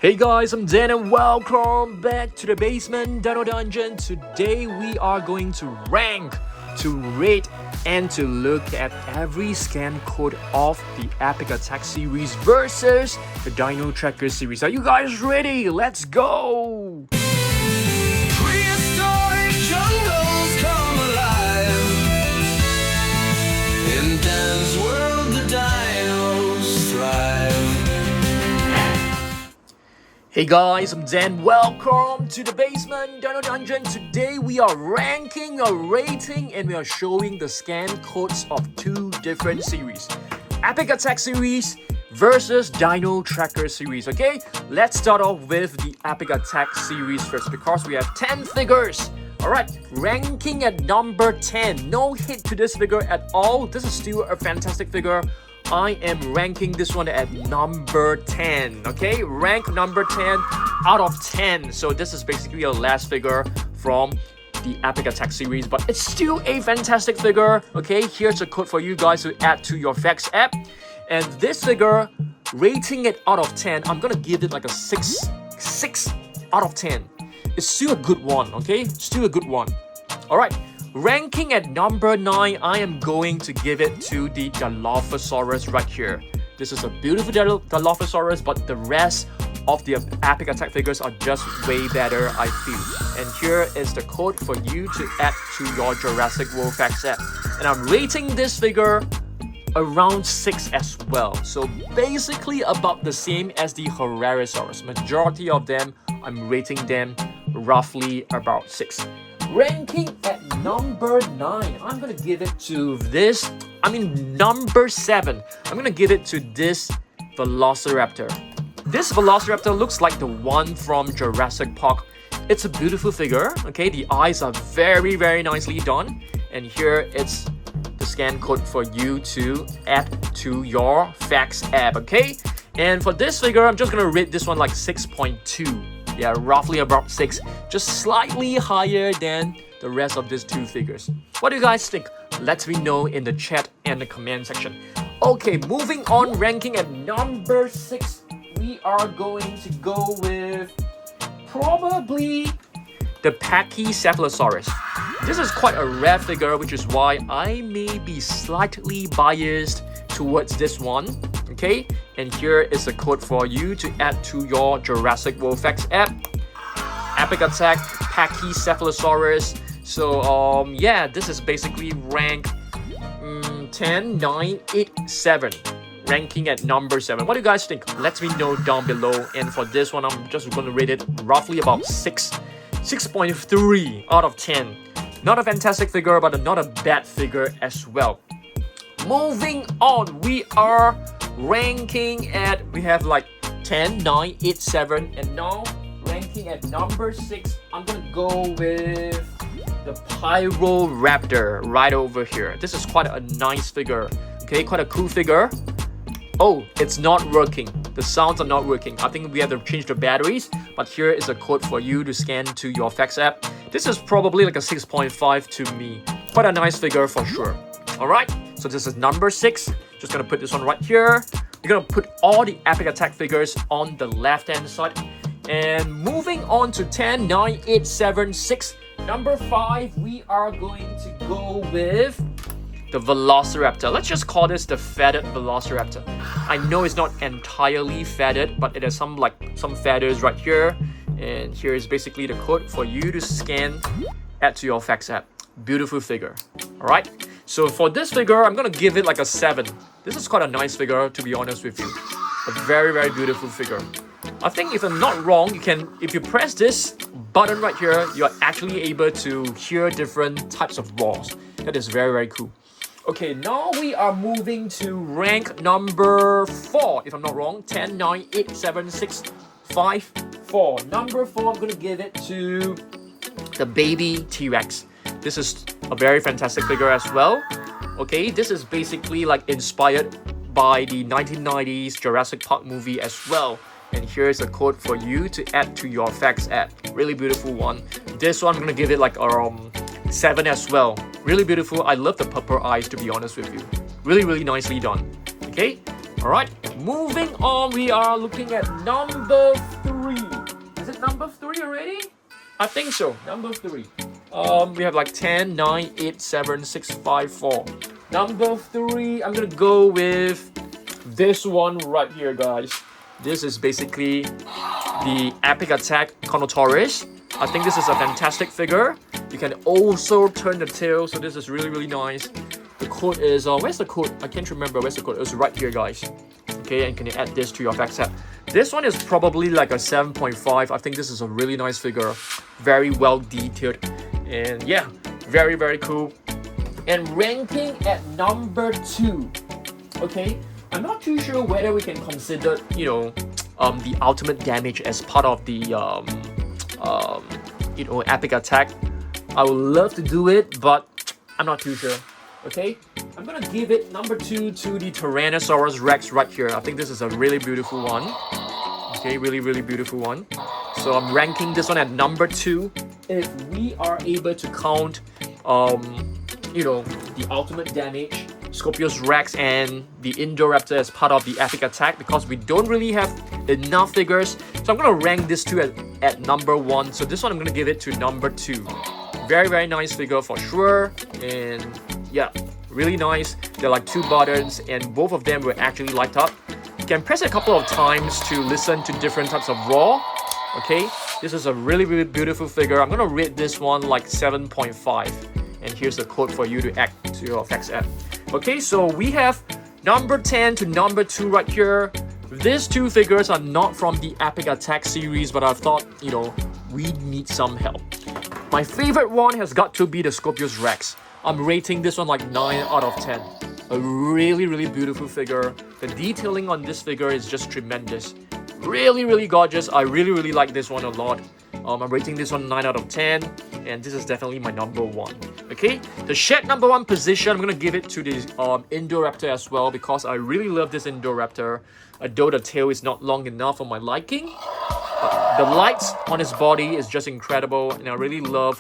Hey guys, I'm Dan and welcome back to the Basement Dino Dungeon. Today we are going to rank, to rate, and to look at every scan code of the Epic Attack series versus the Dino Tracker series. Are you guys ready? Let's go! Prehistoric jungles come alive. In Dan's world, the dinos thrive. Hey guys, I'm Dan. Welcome to the Basement Dino Dungeon. Today we are ranking, rating, and we are showing the scan codes of two different series. Epic Attack series versus Dino Tracker series, okay? Let's start off with the Epic Attack series first because we have 10 figures. Alright, ranking at number 10. No hit to this figure at all. This is still a fantastic figure. I am ranking this one at number 10, okay? Rank number 10 out of 10. So this is basically a last figure from the Epic Attack series, but it's still a fantastic figure, okay? Here's a code for you guys to add to your facts app. And this figure, rating it out of 10, I'm gonna give it like a 6 out of 10. It's still a good one, okay? Still a good one. Alright. Ranking at number 9, I am going to give it to the Dilophosaurus right here. This is a beautiful Dilophosaurus, but the rest of the Epic Attack figures are just way better, I feel. And here is the code for you to add to your Jurassic World Facts app. And I'm rating this figure around 6 as well. So basically about the same as the Herrerasaurus. Majority of them, I'm rating them roughly about 6. Ranking at number 9, I'm gonna give it to number 7. I'm gonna give it to this Velociraptor. This Velociraptor looks like the one from Jurassic Park. It's a beautiful figure, okay? The eyes are very, very nicely done. And here it's the scan code for you to add to your Facts app, okay? And for this figure, I'm just gonna rate this one like 6.2. Yeah, roughly about 6, just slightly higher than the rest of these two figures. What do you guys think? Let me know in the chat and the comment section. Okay, moving on, ranking at number 6, we are going to go with probably the Pachycephalosaurus. This is quite a rare figure, which is why I may be slightly biased towards this one, okay? And here is a code for you to add to your Jurassic World Facts app. Epic Attack Pachycephalosaurus. So yeah, this is basically rank 10, 9, 8, 7. Ranking at number 7. What do you guys think? Let me know down below. And for this one, I'm just going to rate it roughly about 6.3 out of 10. Not a fantastic figure, but not a bad figure as well. Moving on, we are ranking at, we have like 10, 9, 8, 7, and now ranking at number 6, I'm gonna go with the Pyroraptor right over here. This is quite a nice figure, okay, quite a cool figure. Oh, it's not working. The sounds are not working. I think we have to change the batteries, but here is a code for you to scan to your Facts app. This is probably like a 6.5 to me. Quite a nice figure for sure. Alright, so this is number 6. Just gonna put this one right here. We're gonna put all the Epic Attack figures on the left hand side. And moving on to 10, 9, 8, 7, 6. Number 5, we are going to go with the Velociraptor. Let's just call this the feathered Velociraptor. I know it's not entirely feathered, but it has some feathers right here. And here is basically the code for you to scan, add to your Facts app. Beautiful figure. Alright. So for this figure, I'm gonna give it like a 7. This is quite a nice figure, to be honest with you. A very, very beautiful figure. I think if I'm not wrong, if you press this button right here, you're actually able to hear different types of roars. That is very, very cool. Okay, now we are moving to rank number 4, if I'm not wrong. 10, 9, 8, 7, 6, 5, 4. Number 4, I'm gonna give it to the baby T-Rex. This is a very fantastic figure as well. Okay, this is basically like inspired by the 1990s Jurassic Park movie as well. And here's a code for you to add to your Facts app. Really beautiful one. This one I'm gonna give it like 7 as well. Really beautiful. I love the purple eyes, to be honest with you. Really, really nicely done. Okay, all right. Moving on, we are looking at number 3. Is it number 3 already? I think so. Number 3. We have like 10, 9, 8, 7, 6, 5, 4. Number 3, I'm gonna go with this one right here, guys. This is basically the Epic Attack Carnotaurus. I think this is a fantastic figure. You can also turn the tail, so this is really nice. The code is, where's the code? I can't remember where's the code. It's right here, guys. Okay, and can you add this to your fact set? This one is probably like a 7.5. I think this is a really nice figure. Very well detailed. And yeah, very cool. And ranking at number 2. Okay, I'm not too sure whether we can consider, the ultimate damage as part of the, Epic Attack. I would love to do it, but I'm not too sure. Okay, I'm gonna give it number 2 to the Tyrannosaurus Rex right here. I think this is a really beautiful one. Okay, really beautiful one. So I'm ranking this one at number 2. If we are able to count, the ultimate damage, Scorpius Rex, and the Indoraptor as part of the Epic Attack, because we don't really have enough figures. So I'm gonna rank this two at number 1. So this one I'm gonna give it to number 2. Very nice figure for sure. And yeah, really nice. They're like 2 buttons, and both of them will actually light up. You can press it a couple of times to listen to different types of roar. Okay, this is a really beautiful figure. I'm gonna rate this one like 7.5. And here's the code for you to add to your effects app. Okay, so we have number 10 to number 2 right here. These 2 figures are not from the Epic Attack series, but I thought, we need some help. My favorite one has got to be the Scorpius Rex. I'm rating this one like 9 out of 10. A really beautiful figure. The detailing on this figure is just tremendous. Really gorgeous. I really like this one a lot. I'm rating this one 9 out of 10, and this is definitely my number 1. Okay, the shared number 1 position, I'm gonna give it to the Indoraptor as well, because I really love this Indoraptor. Although the tail is not long enough for my liking, but the lights on his body is just incredible, and I really love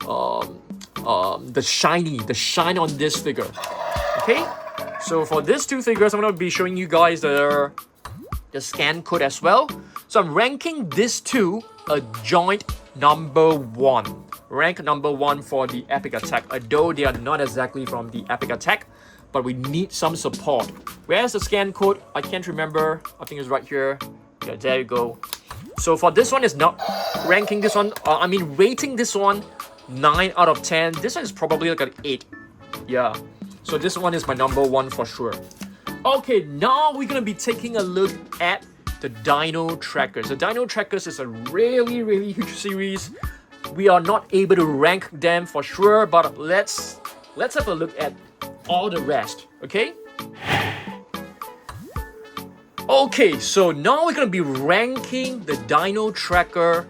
the shine on this figure. Okay, so for these 2 figures, I'm gonna be showing you guys the scan code as well. So I'm ranking these 2 a joint number 1. Rank number 1 for the Epic Attack, although they are not exactly from the Epic Attack, but we need some support. Where's the scan code? I can't remember. I think it's right here. Yeah, there you go. So for this one, is not ranking this one, rating this one 9 out of 10. This one is probably like an 8. Yeah, so this one is my number 1 for sure. Okay, now we're gonna be taking a look at the Dino Trackers. The Dino Trackers is a really huge series. We are not able to rank them for sure, but let's have a look at all the rest, okay? Okay, so now we're gonna be ranking the Dino Tracker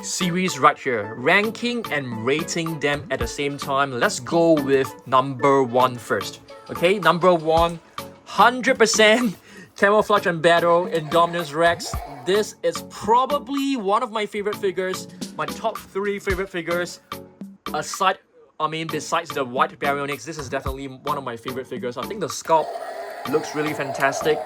series right here. Ranking and rating them at the same time. Let's go with number 1 first. Okay, number 1, 100% Camouflage and Battle Indominus Rex. This is probably one of my favorite figures. My top 3 favorite figures. Besides the white baryonyx, this is definitely one of my favorite figures. I think the sculpt looks really fantastic.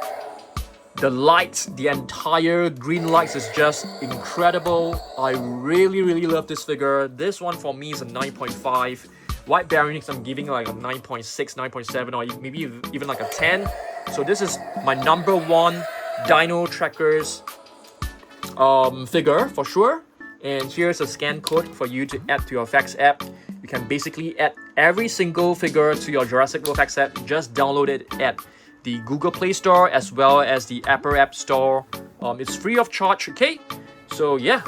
The lights, the entire green lights is just incredible. I really love this figure. This one for me is a 9.5. White baryonyx, I'm giving like a 9.6, 9.7, or maybe even like a 10. So this is my number 1 Dino Trackers figure for sure. And here's a scan code for you to add to your Facts app. You can basically add every single figure to your Jurassic World Facts app. Just download it at the Google Play Store as well as the Apple App Store. It's free of charge, okay? So yeah,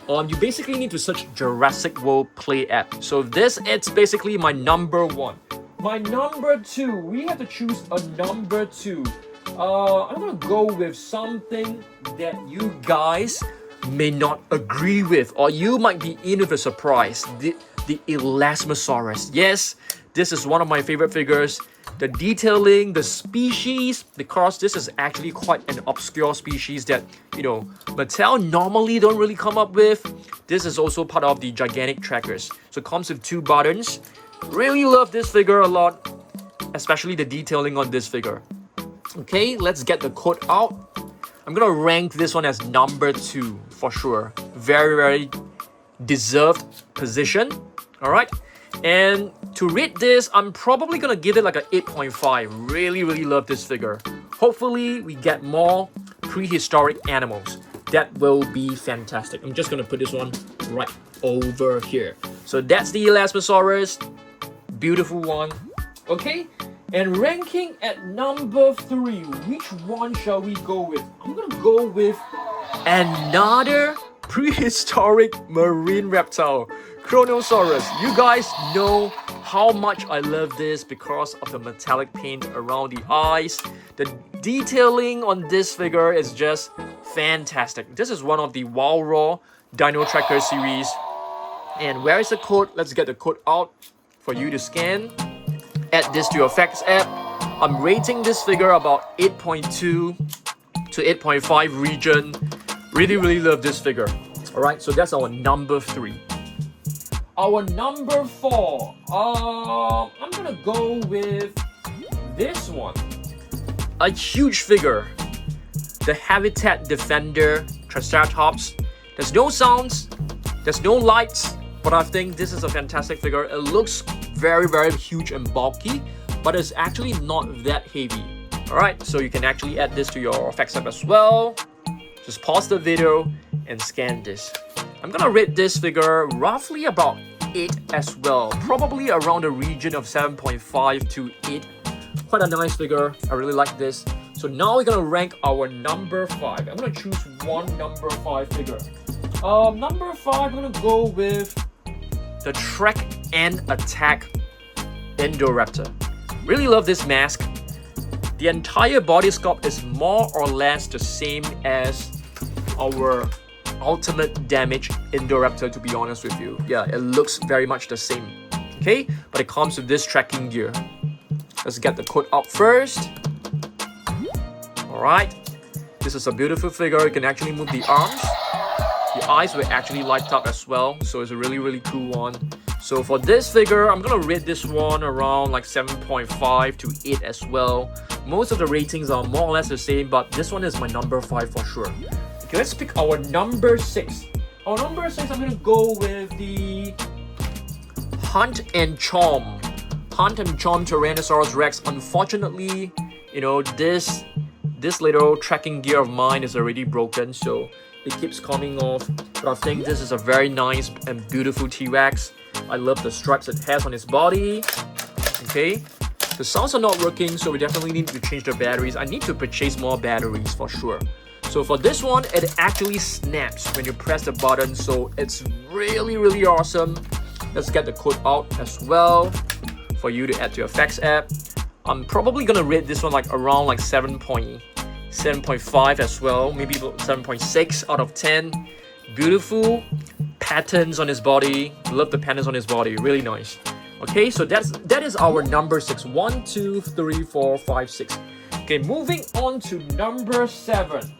you basically need to search Jurassic World Play app. So it's basically my number 1. My number 2, we have to choose a number 2. I'm gonna go with something that you guys may not agree with, or you might be in with a surprise. The Elasmosaurus. Yes, this is one of my favorite figures. The detailing, the species, because this is actually quite an obscure species that, Mattel normally don't really come up with. This is also part of the gigantic trackers. So it comes with 2 buttons. Really love this figure a lot, especially the detailing on this figure. Okay, let's get the code out. I'm gonna rank this one as number 2 for sure. Very, very deserved position. Alright. And to rate this, I'm probably gonna give it like a 8.5. Really, really love this figure. Hopefully, we get more prehistoric animals. That will be fantastic. I'm just gonna put this one right over here. So that's the Elasmosaurus. Beautiful one. Okay, and ranking at number 3, which one shall we go with? I'm gonna go with another prehistoric marine reptile, Carnotaurus. You guys know how much I love this because of the metallic paint around the eyes. The detailing on this figure is just fantastic. This is one of the Wild Raw Dino Tracker series. And where is the code? Let's get the code out for you to scan. Add this to your facts app. I'm rating this figure about 8.2 to 8.5 region. Really, really love this figure. Alright, so that's our number 3. Our number 4. I'm gonna go with this one. A huge figure. The Habitat Defender Triceratops. There's no sounds, there's no lights, but I think this is a fantastic figure. It looks very, very huge and bulky, but it's actually not that heavy. Alright, so you can actually add this to your facts app as well. Just pause the video and scan this. I'm gonna rate this figure roughly about 8 as well. Probably around the region of 7.5 to 8. Quite a nice figure. I really like this. So now we're gonna rank our number 5. I'm gonna choose one number 5 figure. Number 5, I'm gonna go with the Track and Attack Indoraptor. Really love this mask. The entire body sculpt is more or less the same as our ultimate damage Indoraptor, to be honest with you. Yeah, it looks very much the same. Okay, but it comes with this tracking gear. Let's get the code out first. Alright, this is a beautiful figure. You can actually move the arms. The eyes will actually light up as well, so it's a really, really cool one. So for this figure, I'm gonna rate this one around like 7.5 to 8 as well. Most of the ratings are more or less the same, but this one is my number 5 for sure. Okay, let's pick our number 6. Our number 6, I'm gonna go with the Hunt and Chomp. Hunt and Chomp Tyrannosaurus Rex. Unfortunately, you know, this little tracking gear of mine is already broken, so it keeps coming off. But I think this is a very nice and beautiful T-Rex. I love the stripes it has on its body. Okay, the sounds are not working, so we definitely need to change the batteries. I need to purchase more batteries for sure. So for this one, it actually snaps when you press the button, so it's really, really awesome. Let's get the code out as well for you to add to your facts app. I'm probably gonna rate this one like around like 7.5 as well, maybe 7.6 out of 10. Beautiful patterns on his body. Love the patterns on his body, really nice. Okay, so that is our number 6. 1, 2, 3, 4, 5, 6. Okay, moving on to number 7.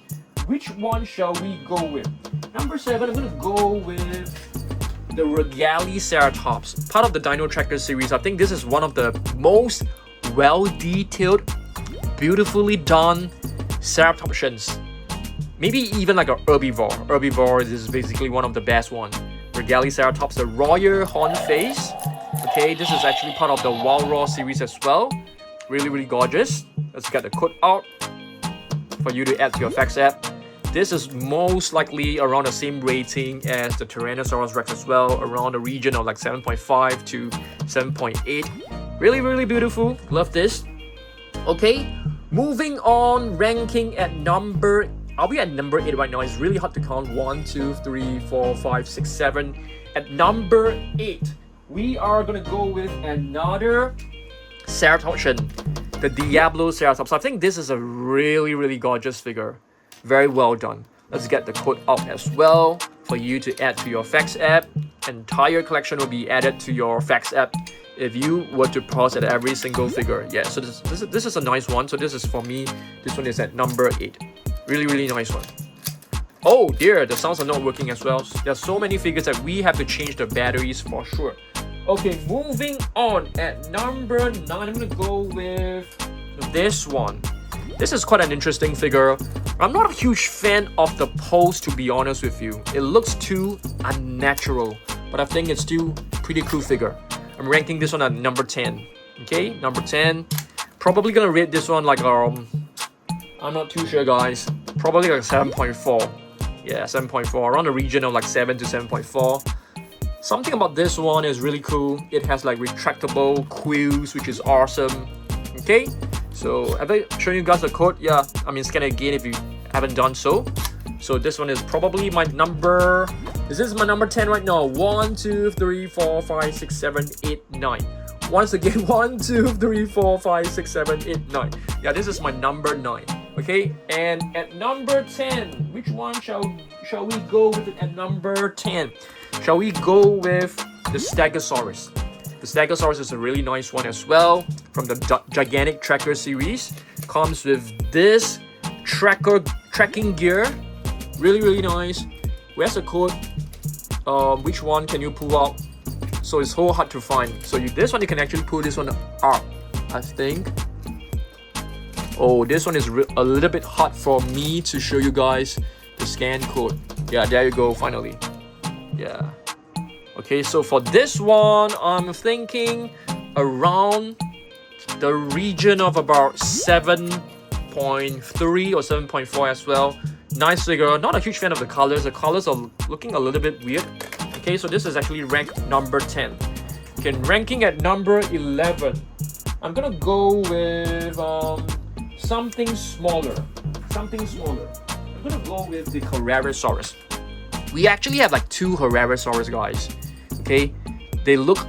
Which one shall we go with? Number 7, I'm gonna go with the Regaliceratops, part of the Dino Tracker series. I think this is one of the most well-detailed, beautifully done ceratopsians. Maybe even like a herbivore. Herbivore is basically one of the best ones. Regaliceratops, the royal horn face. Okay, this is actually part of the Wild Raw series as well. Really, really gorgeous. Let's get the code out for you to add to your facts app. This is most likely around the same rating as the Tyrannosaurus Rex as well, around the region of like 7.5 to 7.8. Really, really beautiful. Love this. Okay, moving on, ranking at number... Are we at number 8 right now? It's really hard to count. 1, 2, 3, 4, 5, 6, 7. At number 8, we are gonna go with another ceratopsian, the Diabloceratops. I think this is a really, really gorgeous figure. Very well done. Let's get the code out as well for you to add to your facts app. Entire collection will be added to your facts app if you were to pause at every single figure. Yeah, so this is a nice one. So this is for me. This one is at number 8. Really, really nice one. Oh dear, the sounds are not working as well. There's so many figures that we have to change the batteries for sure. Okay, moving on. At number 9, I'm gonna go with this one. This is quite an interesting figure. I'm not a huge fan of the pose, to be honest with you. It looks too unnatural, but I think it's still pretty cool figure. I'm ranking this one at number 10. Okay, number 10. Probably gonna rate this one like I'm not too sure, guys. Probably like 7.4. Yeah, 7.4, around the region of like 7 to 7.4. Something about this one is really cool. It has like retractable quills, which is awesome. Okay, so have I shown you guys the code? Yeah, I mean, scan it again if you haven't done so. So this one is probably my number. This is my number 10 right now. 1, 2, 3, 4, 5, 6, 7, 8, 9. Once again, 1, 2, 3, 4, 5, 6, 7, 8, 9. Yeah, this is my number 9. Okay, and at number 10, which one shall we go with it at number 10? Shall we go with the Stegosaurus? The Stegosaurus is a really nice one as well, from the Gigantic Tracker series. Comes with this tracking gear, really nice. Where's the code? Which one can you pull out? So it's so hard to find. So this one you can actually pull this one up, I think. Oh, this one is a little bit hard for me to show you guys the scan code. Yeah, there you go, finally. Yeah. Okay, so for this one, I'm thinking around the region of about 7.3 or 7.4 as well. Nice figure. Not a huge fan of the colors. The colors are looking a little bit weird. Okay, so this is actually ranked number 10. Okay, ranking at number 11. I'm gonna go with something smaller. I'm gonna go with the Carnotaurus. We actually have like 2 Carnotaurus, guys. Okay, they look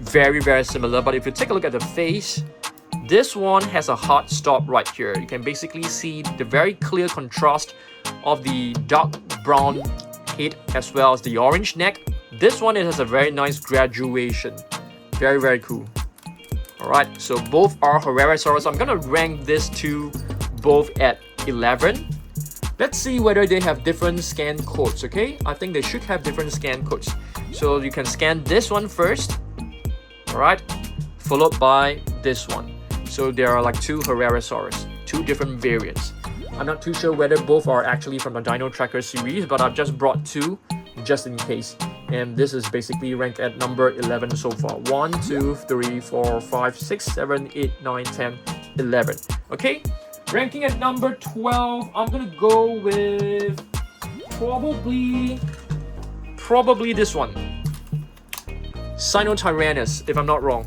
very similar, but if you take a look at the face, this one has a hard stop right here. You can basically see the very clear contrast of the dark brown head as well as the orange neck. This one, it has a very nice graduation. Very cool. Alright, so both are Carnotaurus. I'm gonna rank these two both at 11. Let's see whether they have different scan codes, okay? I think they should have different scan codes. So you can scan this one first, alright? Followed by this one. So there are like 2 Carnotaurus, 2 different variants. I'm not too sure whether both are actually from the Dino Tracker series, but I've just brought 2 just in case. And this is basically ranked at number 11 so far. 1, 2, 3, 4, 5, 6, 7, 8, 9, 10, 11. Okay? Ranking at number 12, I'm gonna go with probably this one. Spinosaurus, if I'm not wrong.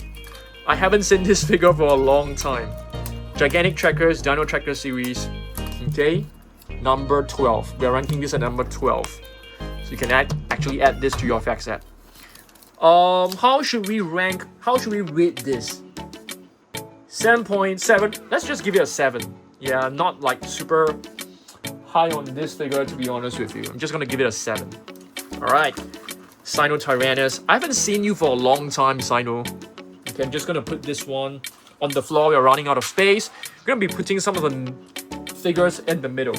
I haven't seen this figure for a long time. Gigantic Trackers, Dino Tracker series. Okay, number 12. We're ranking this at number 12. So you can actually add this to your fact set. How should we rate this? 7.7. Let's just give it a 7. Yeah, not like super high on this figure, to be honest with you. I'm just gonna give it a 7. Alright. Spinosaurus. I haven't seen you for a long time, Sino. Okay, I'm just gonna put this one on the floor. We're running out of space. We're gonna be putting some of the figures in the middle.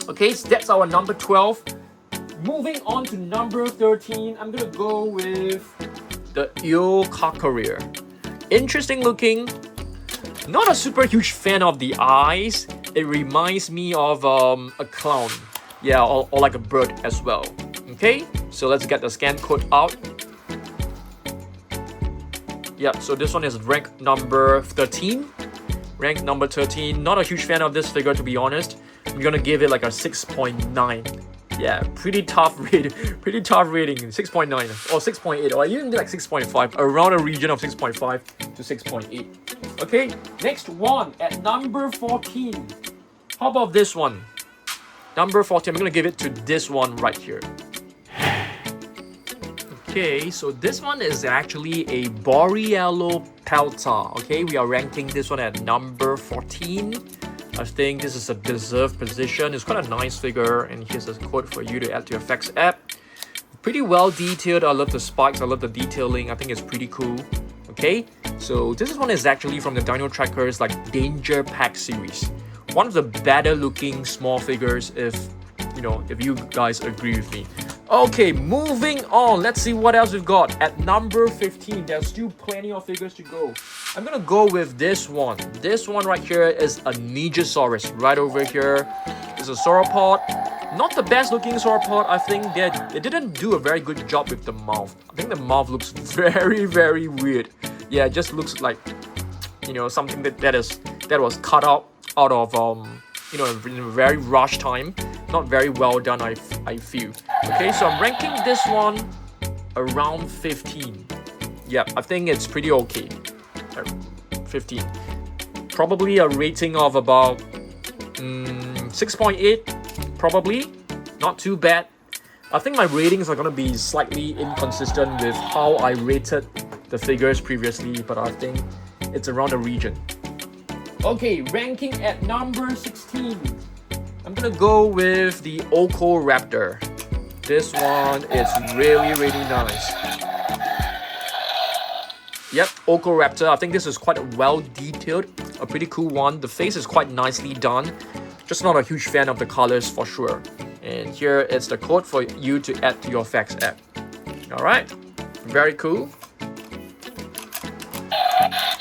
Okay, so that's our number 12. Moving on to number 13, I'm gonna go with the Carnotaurus. Interesting looking. Not a super huge fan of the eyes. It reminds me of a clown. Yeah, or like a bird as well. Okay, so let's get the scan code out. Yeah, so this one is ranked number 13. Ranked number 13. Not a huge fan of this figure, to be honest. I'm gonna give it like a 6.9. Yeah, pretty tough rating. 6.9 or 6.8 or even like 6.5. Around a region of 6.5 to 6.8. Okay, next one at number 14. How about this one? Number 14, I'm gonna give it to this one right here. Okay, so this one is actually a Borealopelta. Okay, we are ranking this one at number 14. I think this is a deserved position. It's quite a nice figure, and here's a code for you to add to your effects app. Pretty well detailed. I love the spikes. I love the detailing. I think it's pretty cool. Okay, so this one is actually from the Dino Trackers like Danger Pack series. One of the better looking small figures, if you guys agree with me. Okay, moving on. Let's see what else we've got. At number 15, there's still plenty of figures to go. I'm gonna go with this one. This one right here is a Nigersaurus. Right over here is a sauropod. Not the best looking sauropod. I think they didn't do a very good job with the mouth. I think the mouth looks very, very weird. Yeah, it just looks like, you know, something that was cut out of you know, in a very rushed time. Not very well done, I feel. Okay, so I'm ranking this one around 15. Yeah, I think it's pretty okay. 15. Probably a rating of about 6.8. Probably. Not too bad. I think my ratings are gonna be slightly inconsistent with how I rated the figures previously, but I think it's around the region. Okay, ranking at number 16. I'm gonna go with the Ocoraptor. This one is really, really nice. Yep, Ocoraptor. I think this is quite a well detailed, a pretty cool one. The face is quite nicely done. Just not a huge fan of the colors for sure. And here is the code for you to add to your Facts app. Alright, very cool.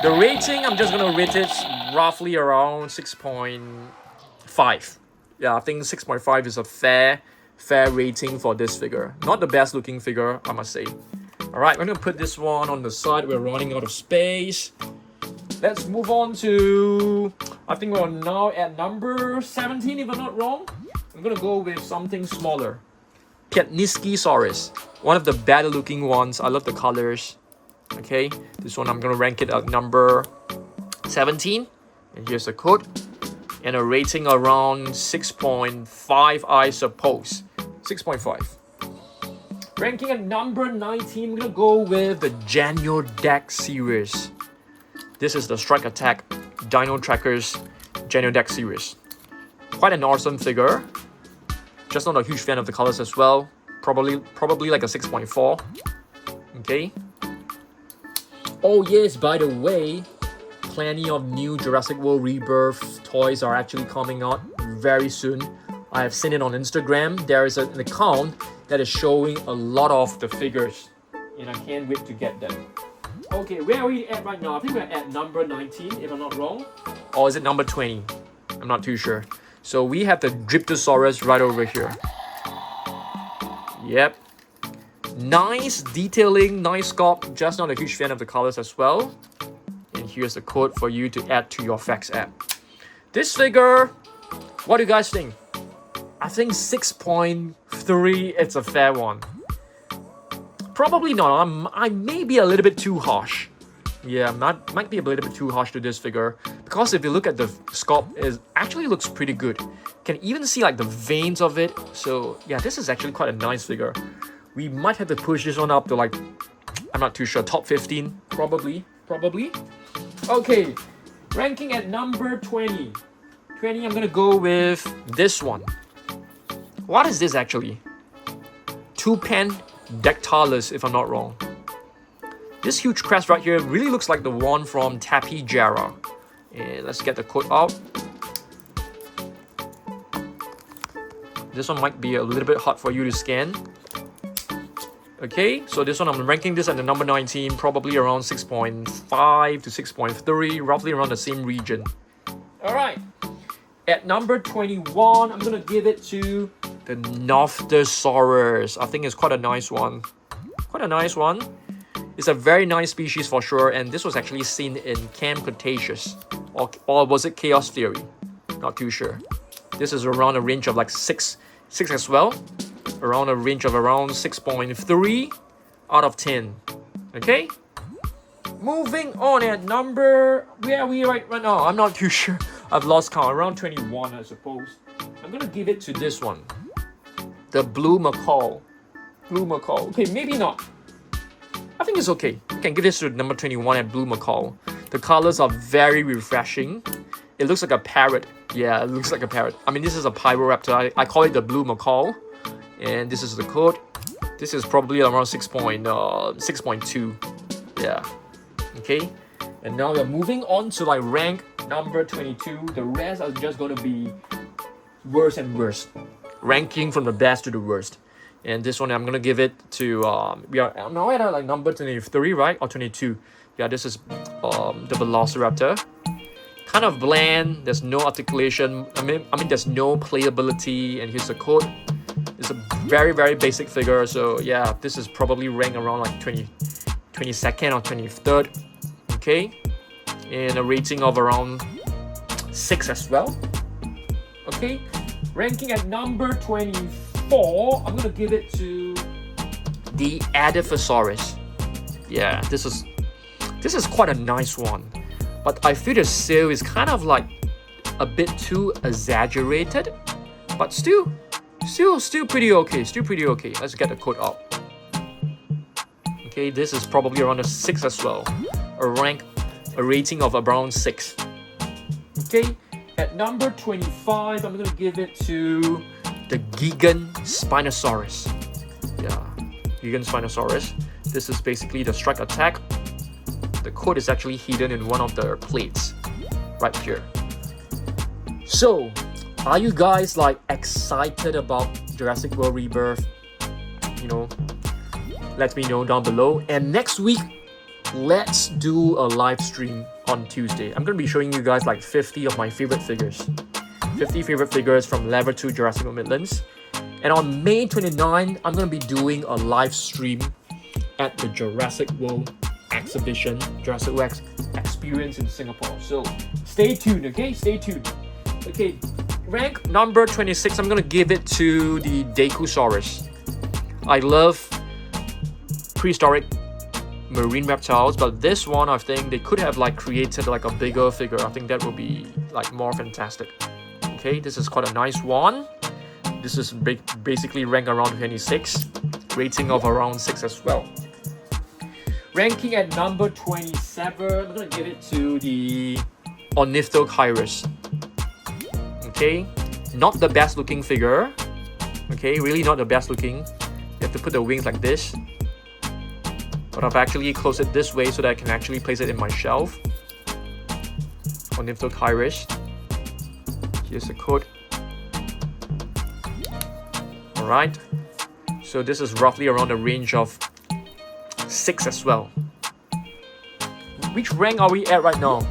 The rating, I'm just gonna rate it roughly around 6.5. Yeah, I think 6.5 is a fair rating for this figure. Not the best looking figure, I must say. Alright, we're gonna put this one on the side. We're running out of space. Let's move on to, I think we're now at number 17 if I'm not wrong. I'm gonna go with something smaller. Piatniskisaurus. One of the better looking ones. I love the colors. Okay, this one I'm gonna rank it at number 17. And here's the code. And a rating around 6.5, I suppose. 6.5. Ranking at number 19, we're gonna go with the Geniodex series. This is the Strike Attack Dino Trackers Geniodex series. Quite an awesome figure. Just not a huge fan of the colors as well. Probably like a 6.4. Okay. Oh yes, by the way, plenty of new Jurassic World Rebirth toys are actually coming out very soon. I have seen it on Instagram. There is an account that is showing a lot of the figures, and I can't wait to get them. Okay, where are we at right now? I think we're at number 19, if I'm not wrong. Or is it number 20? I'm not too sure. So we have the Dryptosaurus right over here. Yep. Nice detailing, nice sculpt. Just not a huge fan of the colors as well. And here's the code for you to add to your Facts app. This figure, what do you guys think? I think 6.3, it's a fair one. Probably not. I may be a little bit too harsh. Yeah, might be a little bit too harsh to this figure. Because if you look at the sculpt, it actually looks pretty good. Can even see like the veins of it. So yeah, this is actually quite a nice figure. We might have to push this one up to like, I'm not too sure, top 15, probably. Okay, ranking at number 20. 20, I'm gonna go with this one. What is this actually? Tupandactylus, if I'm not wrong. This huge crest right here really looks like the one from Tapijara. And let's get the code out. This one might be a little bit hard for you to scan. Okay, so this one I'm ranking this at the number 19, probably around 6.5 to 6.3, roughly around the same region. Alright, at number 21, I'm gonna give it to the Nophthosaurus. I think it's quite a nice one. It's a very nice species for sure, and this was actually seen in Camp Cretaceous. Or was it Chaos Theory? Not too sure. This is around a range of like 6 as well. Around a range of around 6.3 out of 10. Okay? Moving on at number... Where are we right now? I'm not too sure. I've lost count. Around 21, I suppose. I'm gonna give it to this one. The Blue Macaw. Okay, maybe not. I think it's okay. You can give this to number 21 at Blue Macaw. The colors are very refreshing. It looks like a parrot. Yeah, it looks like a parrot. I mean, this is a Pyroraptor. I call it the Blue Macaw. And this is the code. This is probably around 6.2. Yeah. Okay. And now we're moving on to like rank number 22. The rest are just going to be worse and worse. Ranking from the best to the worst. And this one I'm gonna give it to we are now at like number 23, right? Or 22. Yeah, this is the Velociraptor. Kind of bland, there's no articulation. I mean there's no playability, and here's the code. It's a very basic figure, so yeah, this is probably ranked around like 22nd or 23rd. Okay. And a rating of around 6 as well. Okay. Ranking at number 24, I'm gonna give it to the Edaphosaurus. Yeah, this is quite a nice one, but I feel the scale is kind of like a bit too exaggerated, but still pretty okay. Still pretty okay. Let's get the code out. Okay, this is probably around a 6 as well. A rating of around 6. Okay. At number 25, I'm gonna give it to the Gigan Spinosaurus. Yeah, Gigan Spinosaurus. This is basically the strike attack. The code is actually hidden in one of the plates right here. So, are you guys like excited about Jurassic World Rebirth? You know, let me know down below. And next week, let's do a live stream on Tuesday. I'm going to be showing you guys like 50 of my favorite figures. 50 favorite figures from Level 2 Jurassic World Midlands. And on May 29, I'm going to be doing a live stream at the Jurassic World exhibition, Jurassic World experience in Singapore. So stay tuned, okay? Stay tuned. Okay, rank number 26, I'm going to give it to the Daikosaurus. I love prehistoric marine reptiles, but this one I think they could have like created like a bigger figure. I think that would be like more fantastic. Okay, this is quite a nice one. This is basically ranked around 26, rating of around 6 as well. Ranking at number 27, I'm gonna give it to the Ornithocheirus. Okay, not the best looking figure. Okay, really not the best looking. You have to put the wings like this. But I've actually closed it this way so that I can actually place it in my shelf. Ornithocheirus. Here's the code. Alright. So this is roughly around the range of 6 as well. Which rank are we at right now?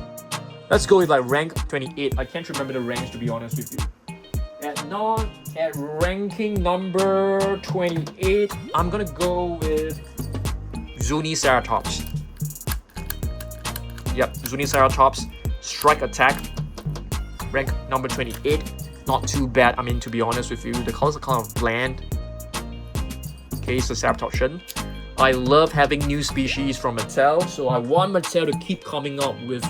Let's go with like rank 28. I can't remember the ranks, to be honest with you. At ranking number 28, I'm gonna go with Zuniceratops. Yep, Zuniceratops, strike attack, rank number 28. Not too bad, I mean, to be honest with you. The colors are kind of bland. Okay, so Ceratopsian. I love having new species from Mattel, so I want Mattel to keep coming up with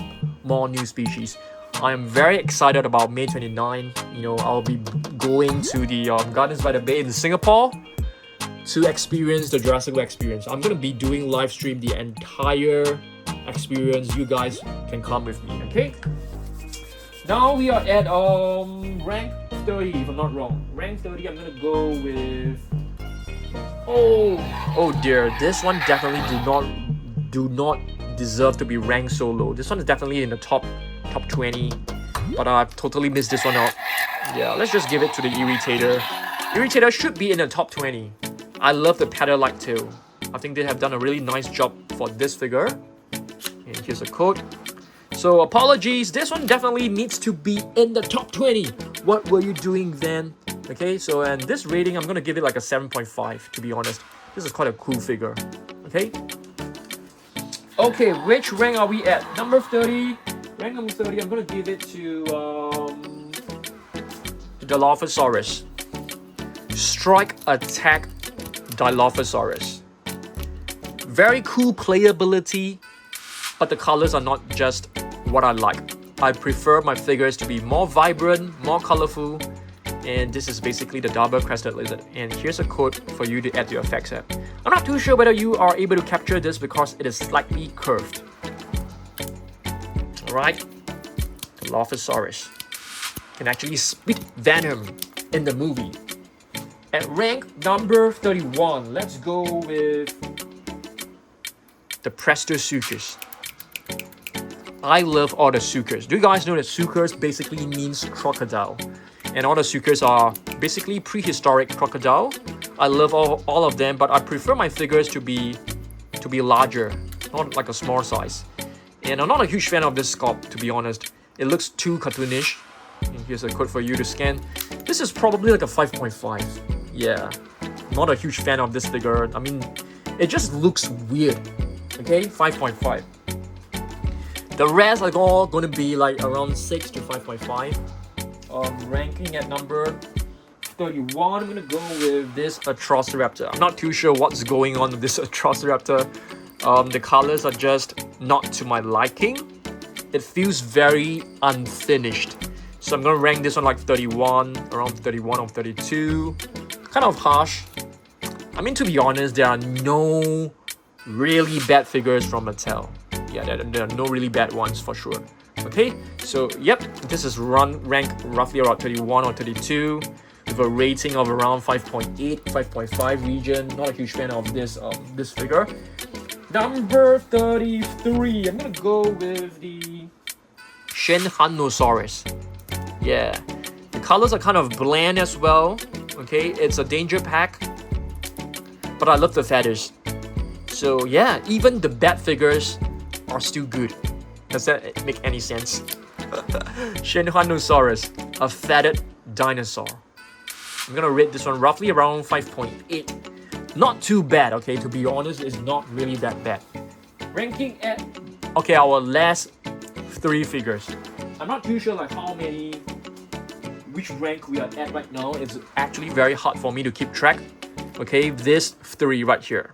more new species. I am very excited about May 29. You know, I'll be going to the Gardens by the Bay in Singapore to experience the Jurassic World experience. I'm gonna be doing live stream the entire experience. You guys can come with me, okay? Now we are at rank 30, if I'm not wrong. Rank 30, I'm gonna go with oh dear, this one definitely do not deserve to be ranked so low. This one is definitely in the top 20, but I've totally missed this one out. Yeah, let's just give it to the Irritator. Irritator should be in the top 20. I love the paddle-like tail. I think they have done a really nice job for this figure. And here's a code. So apologies, this one definitely needs to be in the top 20. What were you doing then? Okay, so and this rating, I'm gonna give it like a 7.5, to be honest. This is quite a cool figure. Okay. Okay, which rank are we at? Number 30. Rank number 30, I'm gonna give it to the Dilophosaurus. Strike attack Dilophosaurus. Very cool playability, but the colors are not just what I like. I prefer my figures to be more vibrant, more colorful, and this is basically the double-crested lizard. And here's a code for you to add to your effect set. I'm not too sure whether you are able to capture this because it is slightly curved. Alright, Dilophosaurus can actually spit venom in the movie. At rank number 31, let's go with the Prestosuchus. I love all the suchus. Do you guys know that suchus basically means crocodile? And all the suchus are basically prehistoric crocodile. I love all of them, but I prefer my figures to be larger, not like a small size. And I'm not a huge fan of this sculpt, to be honest. It looks too cartoonish. And here's a code for you to scan. This is probably like a 5.5. Yeah, not a huge fan of this figure. I mean, it just looks weird. Okay, 5.5. The rest are all gonna be like around 6 to 5.5. Ranking at number 31, I'm gonna go with this Atrociraptor. I'm not too sure what's going on with this Atrociraptor. The colors are just not to my liking. It feels very unfinished. So I'm gonna rank this one like 31, around 31 or 32. Kind of harsh. I mean, to be honest, there are no really bad figures from Mattel. Yeah, there are no really bad ones for sure. Okay, so yep, this is ranked roughly around 31 or 32 with a rating of around 5.8, 5.5 region. Not a huge fan of this figure. Number 33, I'm gonna go with the Carnotaurus. Yeah, the colors are kind of bland as well. Okay, it's a danger pack, but I love the feathers. So yeah, even the bad figures are still good. Does that make any sense? Carnotaurus, a feathered dinosaur. I'm gonna rate this one roughly around 5.8. Not too bad, okay? To be honest, it's not really that bad. Ranking at our last 3 figures. I'm not too sure like which rank we are at right now. It's actually very hard for me to keep track. Okay, this 3 right here.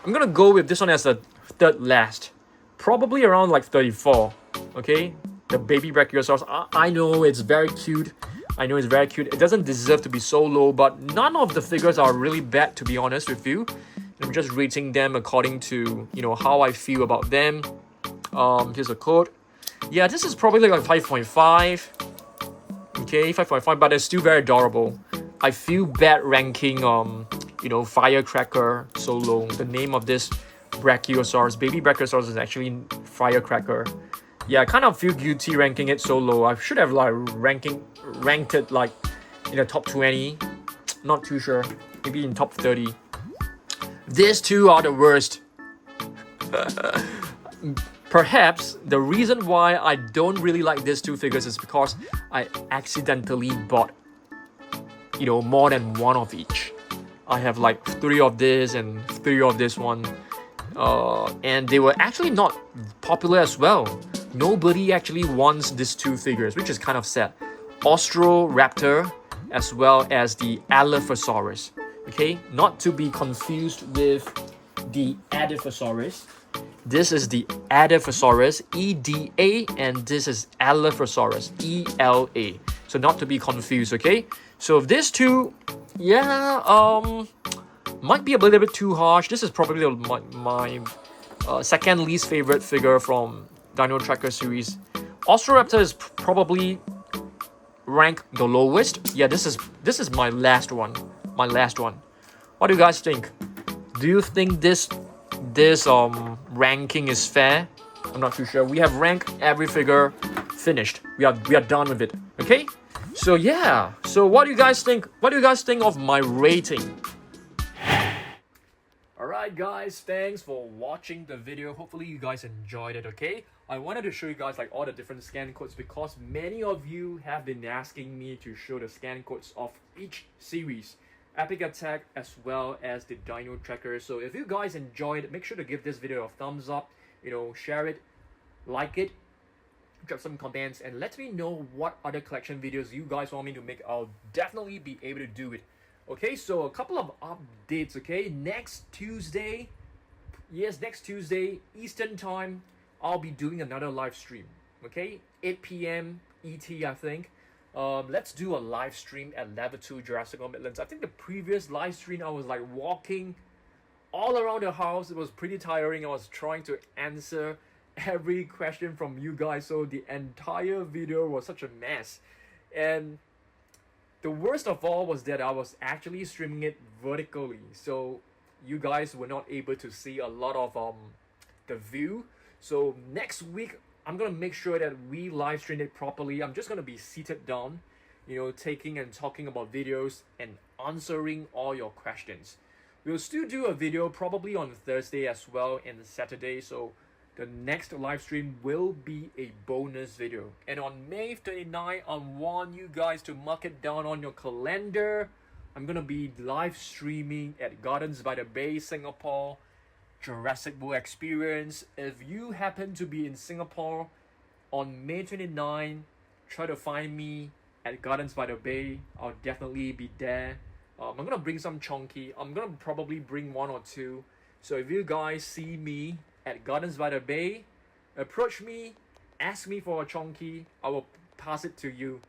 I'm gonna go with this one as the 3rd last. Probably around like 34. Okay, the baby Brachiosaurus. I know it's very cute. It doesn't deserve to be so low, but none of the figures are really bad, to be honest with you. I'm just rating them according to, you know, how I feel about them. Here's a code. Yeah, this is probably like 5.5. Okay, 5.5, but it's still very adorable. I feel bad ranking, you know, Firecracker so low. The name of this Brachiosaurus, baby Brachiosaurus, is actually Firecracker. Yeah, I kind of feel guilty ranking it so low. I should have like ranked it like in the top 20. Not too sure. Maybe in top 30. These two are the worst. Perhaps the reason why I don't really like these 2 figures is because I accidentally bought, you know, more than one of each. I have like 3 of this and 3 of this one. And they were actually not popular as well. Nobody actually wants these 2 figures, which is kind of sad. Austroraptor as well as the Elasmosaurus. Okay, not to be confused with the Edaphosaurus. This is the Edaphosaurus, EDA, and this is Elasmosaurus, ELA. So not to be confused, okay? So these 2, yeah, might be a little bit too harsh. This is probably my second least favorite figure from Dino Tracker series. Austroraptor is probably ranked the lowest. Yeah, this is my last one. What do you guys think? Do you think this ranking is fair? I'm not too sure. We have ranked every figure, finished. We are done with it. Okay? So yeah. So what do you guys think? What do you guys think of my rating? Alright guys, thanks for watching the video. Hopefully you guys enjoyed it, okay? I wanted to show you guys like all the different scan codes because many of you have been asking me to show the scan codes of each series. Epic Attack as well as the Dino Tracker. So if you guys enjoyed it, make sure to give this video a thumbs up, you know, share it, like it, drop some comments, and let me know what other collection videos you guys want me to make. I'll definitely be able to do it. Okay, so a couple of updates, okay? Next Tuesday, Eastern Time, I'll be doing another live stream, okay? 8 p.m. ET, I think. Let's do a live stream at Level 2 Jurassic on Midlands. I think the previous live stream, I was like walking all around the house. It was pretty tiring. I was trying to answer every question from you guys, so the entire video was such a mess. And the worst of all was that I was actually streaming it vertically, so you guys were not able to see a lot of the view. So next week I'm gonna make sure that we live stream it properly. I'm just gonna be seated down taking and talking about videos and answering all your questions. We'll still do a video probably on Thursday as well and Saturday, so the next live stream will be a bonus video. And on May 29, I want you guys to mark it down on your calendar. I'm gonna be live streaming at Gardens by the Bay, Singapore, Jurassic World Experience. If you happen to be in Singapore on May 29, try to find me at Gardens by the Bay. I'll definitely be there. I'm gonna bring some chonky. I'm gonna probably bring one or two. So if you guys see me at Gardens by the Bay, approach me, ask me for a chonky. I will pass it to you,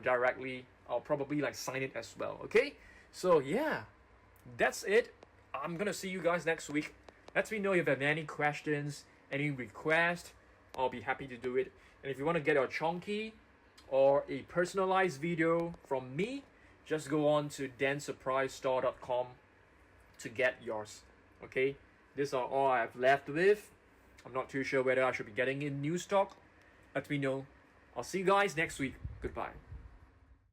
directly. I'll probably sign it as well. Okay? So yeah, that's it. I'm gonna see you guys next week. Let me know if you have any questions, any requests. I'll be happy to do it. And if you want to get a chonky or a personalized video from me, just go on to dansurprisestore.com to get yours. Okay, these are all I have left with. I'm not too sure whether I should be getting in new stock. Let me know. I'll see you guys next week. Goodbye.